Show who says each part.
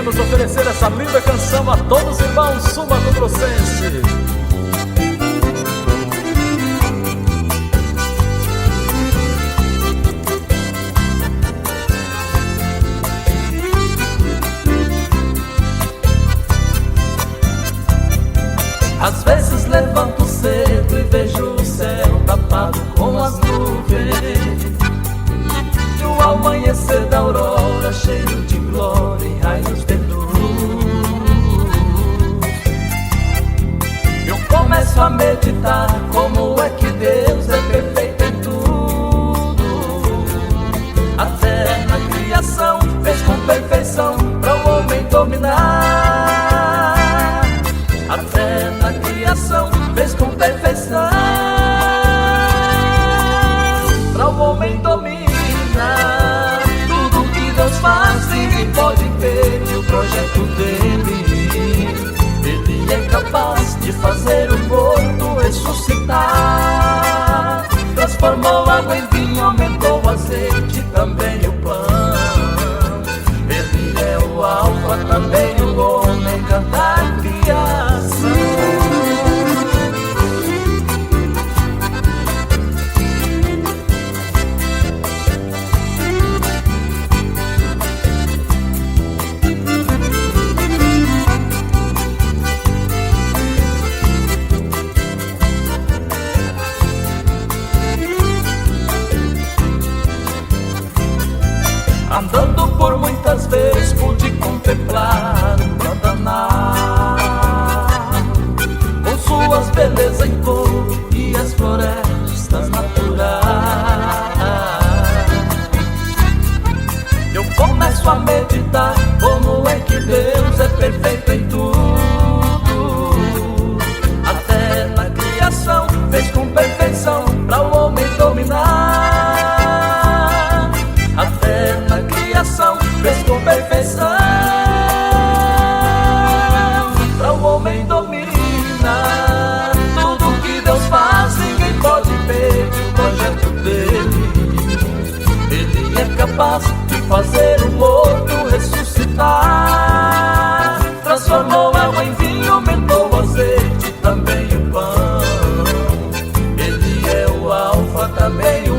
Speaker 1: queremos oferecer essa linda canção a todos os irmãos sul-mato-grossenses.
Speaker 2: Às vezes levanto cedo e vejo o céu tapado com as nuvens, e o amanhecer da aurora cheio de glória e raios de luz. Eu começo a meditar como é que Deus é perfeito em tudo. Até na criação fez com perfeição para o homem dominar. Até na criação fez com perfeição para o homem dominar. Tudo que Deus faz ninguém pode impedir o projeto dele. Ele é capaz de fazer o morto ressuscitar. Transformou água em vinho, aumentou o azeite, também o pão. Ele é o alfa, também o ômega da criação. Andando por muitas vezes pude contemplar o Pantanal, com suas belezas em cor e as florestas naturais. Eu começo a meditar como é que Deus é perfeito em tudo. Até na criação fez com perfeição para o homem dominar. Até na criação fez com perfeição para o homem dominar. Tudo que Deus faz ninguém pode impedir o projeto dele. Ele é capaz de fazer o morto ressuscitar. Transformou água em vinho, aumentou o azeite, também o pão. Ele é o alfa, também o